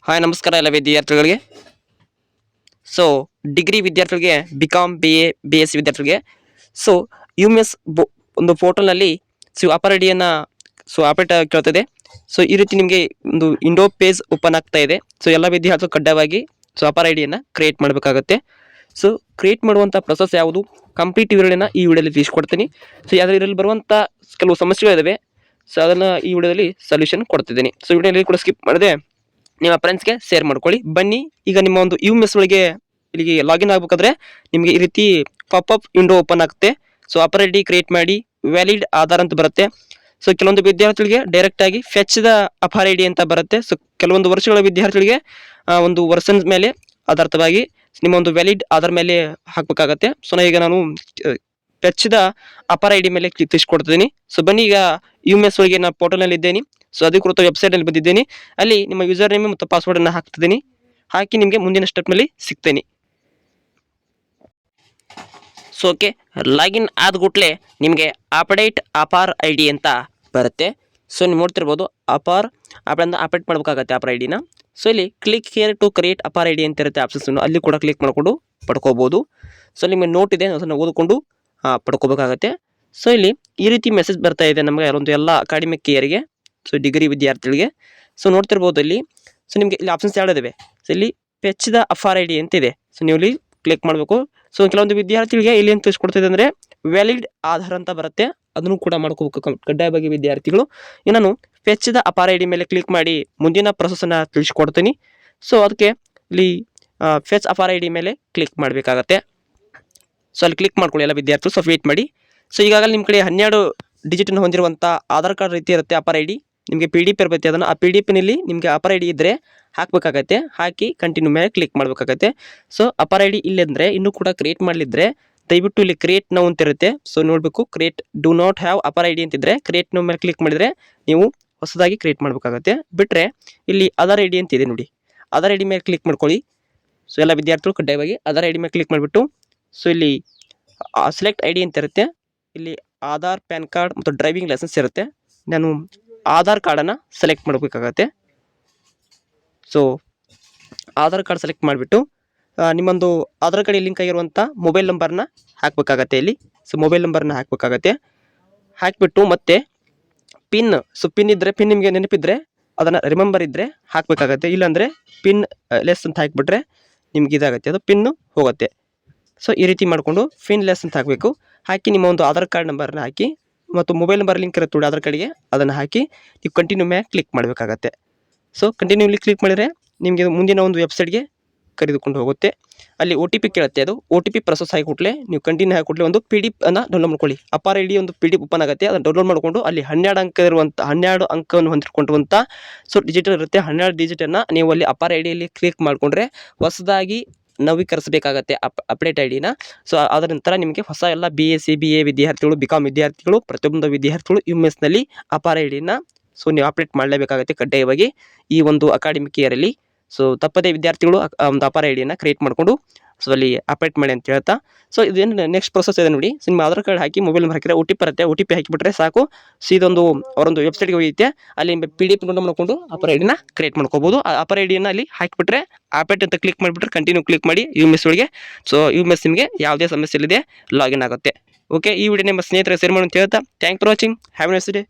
Hi ನಮಸ್ಕಾರ ಎಲ್ಲ ವಿದ್ಯಾರ್ಥಿಗಳಿಗೆ. ಸೊ ಡಿಗ್ರಿ ವಿದ್ಯಾರ್ಥಿಗಳಿಗೆ ಬಿಕಾಮ್ BA BSc ವಿದ್ಯಾರ್ಥಿಗಳಿಗೆ ಸೊ UMS ಒಂದು ಪೋರ್ಟಲ್ನಲ್ಲಿ ಅಪರ್ ಐಡಿಯನ್ನು ಅಪ್ಡೇಟ್ ಕೇಳ್ತದೆ. ಸೊ ಈ ರೀತಿ ನಿಮಗೆ ಒಂದು ಇಂಡೋ ಪೇಜ್ ಓಪನ್ ಆಗ್ತಾ ಇದೆ. ಸೊ ಎಲ್ಲ ವಿದ್ಯಾರ್ಥಿಗಳು ಕಡ್ಡಾಯವಾಗಿ ಅಪರ್ ಐಡಿಯನ್ನು ಕ್ರಿಯೇಟ್ ಮಾಡಬೇಕಾಗುತ್ತೆ. ಸೊ ಕ್ರಿಯೇಟ್ ಮಾಡುವಂಥ ಪ್ರೊಸೆಸ್ ಯಾವುದು ಕಂಪ್ಲೀಟ್ ವಿವರಣೆನ ಈ ವಿಡಿಯೋದಲ್ಲಿ ತಿಳಿಸ್ಕೊಡ್ತೀನಿ. ಸೊ ಇದರಲ್ಲಿ ಬರುವಂಥ ಕೆಲವು ಸಮಸ್ಯೆಗಳಿದ್ದಾವೆ. ಸೊ ಅದನ್ನು ಈ ವಿಡಿಯೋದಲ್ಲಿ ಸೊಲ್ಯೂಷನ್ ಕೊಡ್ತಿದ್ದೀನಿ. ಸೊ ವಿಡಿಯೋದಲ್ಲಿ ಕೂಡ ಸ್ಕಿಪ್ ಮಾಡಿದೆ ನಿಮ್ಮ ಫ್ರೆಂಡ್ಸ್ಗೆ ಶೇರ್ ಮಾಡ್ಕೊಳ್ಳಿ. ಬನ್ನಿ ಈಗ ನಿಮ್ಮ ಒಂದು UMS ಒಳಗೆ ಇಲ್ಲಿಗೆ ಲಾಗಿನ್ ಆಗಬೇಕಾದ್ರೆ ನಿಮಗೆ ಈ ರೀತಿ ಪಾಪಪ್ ವಿಂಡೋ ಓಪನ್ ಆಗುತ್ತೆ. ಸೊ ಅಪರ್ ಐಡಿ ಕ್ರಿಯೇಟ್ ಮಾಡಿ ವ್ಯಾಲಿಡ್ ಆಧಾರ್ ಅಂತ ಬರುತ್ತೆ. ಸೊ ಕೆಲವೊಂದು ವಿದ್ಯಾರ್ಥಿಗಳಿಗೆ ಡೈರೆಕ್ಟ್ ಆಗಿ ಫೆಚ್ ದ ಅಪರ್ ಐಡಿ ಅಂತ ಬರುತ್ತೆ. ಸೊ ಕೆಲವೊಂದು ವರ್ಷಗಳ ವಿದ್ಯಾರ್ಥಿಗಳಿಗೆ ಒಂದು ವರ್ಷನ್ ಮೇಲೆ ಆಧಾರಿತವಾಗಿ ನಿಮ್ಮ ಒಂದು ವ್ಯಾಲಿಡ್ ಆಧಾರ್ ಮೇಲೆ ಹಾಕಬೇಕಾಗತ್ತೆ. ಸೊ ಈಗ ನಾನು ಫೆಚ್ ದ ಅಪರ್ ಐಡಿ ಮೇಲೆ ತಿಳಿಸ್ಕೊಡ್ತಿದ್ದೀನಿ. ಸೊ ಬನ್ನಿ ಈಗ UMS ಒಳಗೆ ನಾನು ಪೋರ್ಟಲ್ನಲ್ಲಿ ಇದ್ದೇನೆ. ಸೊ ಅಧಿಕೃತ ವೆಬ್ಸೈಟಲ್ಲಿ ಬಂದಿದ್ದೀನಿ. ಅಲ್ಲಿ ನಿಮ್ಮ ಯೂಸರ್ ನೇಮ್ ಮತ್ತು ಪಾಸ್ವರ್ಡನ್ನು ಹಾಕ್ತಿದ್ದೀನಿ. ಹಾಕಿ ನಿಮಗೆ ಮುಂದಿನ ಸ್ಟೆಪ್ನಲ್ಲಿ ಸಿಗ್ತೇನೆ. ಸೊ ಓಕೆ, ಲಾಗಿನ್ ಆದ ಕೂಡಲೇ ನಿಮಗೆ ಅಪ್ಡೇಟ್ ಅಪರ್ ಐಡಿ ಅಂತ ಬರುತ್ತೆ. ಸೊ ನೀವು ನೋಡ್ತಿರ್ಬೋದು ಅಪ್ಡೇಟ್ ಮಾಡಬೇಕಾಗತ್ತೆ ಅಪರ್ ಐಡಿನ. ಸೊ ಇಲ್ಲಿ click here to create APAAR ID ಅಂತ ಇರುತ್ತೆ ಆಪ್ಷನ್ಸ್, ಅಲ್ಲಿ ಕೂಡ ಕ್ಲಿಕ್ ಮಾಡಿಕೊಂಡು ಪಡ್ಕೋಬೋದು. ಸೊ ನಿಮಗೆ ನೋಟ್ ಇದೆ, ಅದನ್ನು ಓದಿಕೊಂಡು ಪಡ್ಕೋಬೇಕಾಗತ್ತೆ. ಸೊ ಇಲ್ಲಿ ಈ ರೀತಿ ಮೆಸೇಜ್ ಬರ್ತಾ ಇದೆ ನಮಗೆ ಒಂದು ಎಲ್ಲ ಅಕಾಡೆಮಿಕ್ ಇಯರ್ಗೆ, ಸೊ ಡಿಗ್ರಿ ವಿದ್ಯಾರ್ಥಿಗಳಿಗೆ. ಸೊ ನೋಡ್ತಿರ್ಬೋದು ಇಲ್ಲಿ. ಸೊ ನಿಮಗೆ ಇಲ್ಲಿ ಆಪ್ಷನ್ಸ್ ಹೇಳಿದಾವೆ. ಸೊ ಇಲ್ಲಿ ಫೆಚ್ ದ ಅಪರ್ ಐಡಿ ಅಂತ ಇದೆ. ಸೊ ನೀವು ಇಲ್ಲಿ ಕ್ಲಿಕ್ ಮಾಡಬೇಕು. ಸೊ ಕೆಲವೊಂದು ವಿದ್ಯಾರ್ಥಿಗಳಿಗೆ ಇಲ್ಲಿ ಏನು ತಿಳಿಸ್ಕೊಡ್ತಿದೆ ಅಂದರೆ ವ್ಯಾಲಿಡ್ ಆಧಾರ್ ಅಂತ ಬರುತ್ತೆ, ಅದನ್ನು ಕೂಡ ಮಾಡ್ಕೋಬೇಕು ಕಡ್ಡಾಯವಾಗಿ ವಿದ್ಯಾರ್ಥಿಗಳು. ನಾನು ಫೆಚ್ ದ ಅಪರ್ ಐಡಿ ಮೇಲೆ ಕ್ಲಿಕ್ ಮಾಡಿ ಮುಂದಿನ ಪ್ರೊಸೆಸನ್ನು ತಿಳಿಸ್ಕೊಡ್ತೀನಿ. ಸೊ ಅದಕ್ಕೆ ಇಲ್ಲಿ ಫೆಚ್ ಅಪರ್ ಐಡಿ ಮೇಲೆ ಕ್ಲಿಕ್ ಮಾಡಬೇಕಾಗತ್ತೆ. ಸೊ ಅಲ್ಲಿ ಕ್ಲಿಕ್ ಮಾಡ್ಕೊಳ್ಳಿ ಎಲ್ಲ ವಿದ್ಯಾರ್ಥಿಗಳು. ಸೊ ವೇಟ್ ಮಾಡಿ. ಸೊ ಈಗಾಗಲೇ ನಿಮ್ಮ ಕಡೆ 12 ಡಿಜಿಟನ್ನು ಹೊಂದಿರುವಂಥ ಆಧಾರ್ ಕಾರ್ಡ್ ರೀತಿ ಇರುತ್ತೆ ಅಪರ್ ಐಡಿ. ನಿಮಗೆ PDF ಇರಬೇಕು. ಅದನ್ನು ಆ PDFನಲ್ಲಿ ನಿಮಗೆ ಅಪರ್ ಐಡಿ ಇದ್ದರೆ ಹಾಕಬೇಕಾಗತ್ತೆ. ಹಾಕಿ ಕಂಟಿನ್ಯೂ ಮೇಲೆ ಕ್ಲಿಕ್ ಮಾಡಬೇಕಾಗತ್ತೆ. ಸೊ ಅಪರ್ ಐಡಿ ಇಲ್ಲಂದರೆ ಇನ್ನೂ ಕೂಡ ಕ್ರಿಯೇಟ್ ಮಾಡಲಿದ್ರೆ ದಯವಿಟ್ಟು ಇಲ್ಲಿ ಕ್ರಿಯೇಟ್ ನೌ ಅಂತ ಇರುತ್ತೆ. ಸೊ ನೋಡಬೇಕು, create do not have upper ID ಅಂತಿದ್ರೆ ಕ್ರಿಯೇಟ್ ನೌ ಮೇಲೆ ಕ್ಲಿಕ್ ಮಾಡಿದರೆ ನೀವು ಹೊಸದಾಗಿ ಕ್ರಿಯೇಟ್ ಮಾಡಬೇಕಾಗತ್ತೆ. ಬಿಟ್ಟರೆ ಇಲ್ಲಿ ಆಧಾರ್ ಐಡಿ ಅಂತಿದೆ ನೋಡಿ, ಆಧಾರ್ ಐಡಿ ಮೇಲೆ ಕ್ಲಿಕ್ ಮಾಡ್ಕೊಳ್ಳಿ. ಸೊ ಎಲ್ಲ ವಿದ್ಯಾರ್ಥಿಗಳು ಕಡ್ಡಾಯವಾಗಿ ಆಧಾರ್ ಐಡಿ ಮೇಲೆ ಕ್ಲಿಕ್ ಮಾಡಿಬಿಟ್ಟು ಸೊ ಇಲ್ಲಿ ಸೆಲೆಕ್ಟ್ ಐಡಿ ಅಂತ ಇರುತ್ತೆ. ಇಲ್ಲಿ ಆಧಾರ್, ಪ್ಯಾನ್ ಕಾರ್ಡ್ ಮತ್ತು ಡ್ರೈವಿಂಗ್ ಲೈಸೆನ್ಸ್ ಇರುತ್ತೆ. ನಾನು ಆಧಾರ್ ಕಾರ್ಡನ್ನು ಸೆಲೆಕ್ಟ್ ಮಾಡಬೇಕಾಗತ್ತೆ. ಸೊ ಆಧಾರ್ ಕಾರ್ಡ್ ಸೆಲೆಕ್ಟ್ ಮಾಡಿಬಿಟ್ಟು ನಿಮ್ಮೊಂದು ಆಧಾರ್ ಕಾರ್ಡ್ ಲಿಂಕ್ ಆಗಿರುವಂಥ ಮೊಬೈಲ್ ನಂಬರ್ನ ಹಾಕಬೇಕಾಗತ್ತೆ ಇಲ್ಲಿ. ಸೊ ಮೊಬೈಲ್ ನಂಬರ್ನ ಹಾಕಬೇಕಾಗತ್ತೆ. ಹಾಕಿಬಿಟ್ಟು ಮತ್ತೆ ಪಿನ್, ಸೊ ಪಿನ್ ಇದ್ದರೆ, ಪಿನ್ ನಿಮಗೆ ನೆನಪಿದ್ರೆ ಅದನ್ನು ರಿಮೆಂಬರ್ ಇದ್ದರೆ ಹಾಕಬೇಕಾಗತ್ತೆ. ಇಲ್ಲಾಂದರೆ ಪಿನ್ ಲೆಸ್ ಅಂತ ಹಾಕಿಬಿಟ್ರೆ ನಿಮ್ಗೆ ಇದಾಗುತ್ತೆ, ಅದು ಪಿನ್ನು ಹೋಗುತ್ತೆ. ಸೊ ಈ ರೀತಿ ಮಾಡಿಕೊಂಡು ಪಿನ್ ಲೆಸ್ ಅಂತ ಹಾಕಬೇಕು. ಹಾಕಿ ನಿಮ್ಮ ಒಂದು ಆಧಾರ್ ಕಾರ್ಡ್ ನಂಬರ್ನ ಹಾಕಿ ಮತ್ತು ಮೊಬೈಲ್ ನಂಬರ್ ಲಿಂಕ್ ಇರುತ್ತೆ ನೋಡಿ ಆಧಾರ್ ಕಾರ್ಡ್ಗೆ, ಅದನ್ನು ಹಾಕಿ ನೀವು ಕಂಟಿನ್ಯೂ ಮೇಲೆ ಕ್ಲಿಕ್ ಮಾಡಬೇಕಾಗತ್ತೆ. ಸೊ ಕಂಟಿನ್ಯೂಲಿ ಕ್ಲಿಕ್ ಮಾಡಿದರೆ ನಿಮಗೆ ಮುಂದಿನ ಒಂದು ವೆಬ್ಸೈಟ್ಗೆ ಕರೆದುಕೊಂಡು ಹೋಗುತ್ತೆ. ಅಲ್ಲಿ OTP ಕೇಳುತ್ತೆ. ಅದು OTP ಪ್ರೊಸೆಸ್ ಆಗಿಕೊಟ್ಲೆ ನೀವು ಕಂಟಿನ್ಯೂ ಆಗಿಕೊಟ್ಲೆ ಒಂದು PDF ಅನ್ನು ಡೌನ್ಲೋಡ್ ಮಾಡ್ಕೊಳ್ಳಿ. ಅಪರ್ ಐಡಿ ಒಂದು PDF ಓಪನ್ ಆಗುತ್ತೆ. ಅದನ್ನು ಡೌನ್ಲೋಡ್ ಮಾಡಿಕೊಂಡು ಅಲ್ಲಿ 12 ಅಂಕವನ್ನು ಹೊಂದಿರುವಂಥ ಸೊ ಡಿಜಿಟಲ್ ಇರುತ್ತೆ. 12 ಡಿಜಿಟನ್ನು ನೀವು ಅಲ್ಲಿ ಅಪರ್ ಐಡಿಯಲ್ಲಿ ಕ್ಲಿಕ್ ಮಾಡಿಕೊಂಡ್ರೆ ಹೊಸದಾಗಿ ನವೀಕರಿಸಬೇಕಾಗತ್ತೆ ಅಪ್ಡೇಟ್ ಐಡಿನ. ಸೊ ಅದರ ನಂತರ ನಿಮಗೆ ಹೊಸ ಎಲ್ಲ BSc BA ವಿದ್ಯಾರ್ಥಿಗಳು, ಬಿಕಾಮ್ ವಿದ್ಯಾರ್ಥಿಗಳು, ಪ್ರತಿಯೊಂದು ವಿದ್ಯಾರ್ಥಿಗಳು UMSನಲ್ಲಿ ಅಪರ್ ಐಡಿನ ಸೊ ನೀವು ಅಪ್ಡೇಟ್ ಮಾಡಲೇಬೇಕಾಗುತ್ತೆ ಕಡ್ಡಾಯವಾಗಿ ಈ ಒಂದು ಅಕಾಡೆಮಿಕ್ ಇಯರಲ್ಲಿ. ಸೊ ತಪ್ಪದೇ ವಿದ್ಯಾರ್ಥಿಗಳು ಒಂದು ಅಪರ್ ಐಡಿಯನ್ನು ಕ್ರಿಯೇಟ್ ಮಾಡಿಕೊಂಡು ಸೊ ಅಲ್ಲಿ ಅಪ್ಡೇಟ್ ಮಾಡಿ ಅಂತ ಹೇಳ್ತಾ. ಸೊ ಇದೇನು ನೆಕ್ಸ್ಟ್ ಪ್ರೊಸೆಸ್ ಇದೆ ನೋಡಿ. ಸೊ ನಿಮ್ಮ ಆಧಾರ್ ಕಾರ್ಡ್ ಹಾಕಿ ಮೊಬೈಲ್ ನಂಬರ್ ಹಾಕಿದ್ರೆ OTP ಬರುತ್ತೆ. OTP ಹಾಕಿಬಿಟ್ರೆ ಸಾಕು. ಸೊ ಇದೊಂದು ಅವರೊಂದು ವೆಬ್ಸೈಟ್ಗೆ ಹೋಗುತ್ತೆ. ಅಲ್ಲಿ PDF ಡೌನ್ಲೋಡ್ ಮಾಡ್ಕೊಂಡು ಅಪರ್ ಐಡಿನ ಕ್ರಿಯೇಟ್ ಮಾಡ್ಕೋಬೋದು. ಆ ಅಪರ್ ಐಡಿಯನ್ನು ಅಲ್ಲಿ ಹಾಕಿಬಿಟ್ರೆ ಅಪ್ಡೇಟ್ ಅಂತ ಕ್ಲಿಕ್ ಮಾಡಿಬಿಟ್ರೆ ಕಂಟಿನ್ಯೂ ಕ್ಲಿಕ್ ಮಾಡಿ UMS ಒಳಗೆ. ಸೊ UMS ನಿಮಗೆ ಯಾವುದೇ ಸಮಸ್ಯೆ ಇಲ್ಲದೆ ಲಾಗಿನ್ ಆಗುತ್ತೆ. ಓಕೆ, ಈ ವಿಡಿಯೋ ನಿಮ್ಮ ಸ್ನೇಹಿತರಿಗೆ ಶೇರ್ ಮಾಡಿ ಅಂತ ಹೇಳ್ತಾ thank for watching. Have A nice day.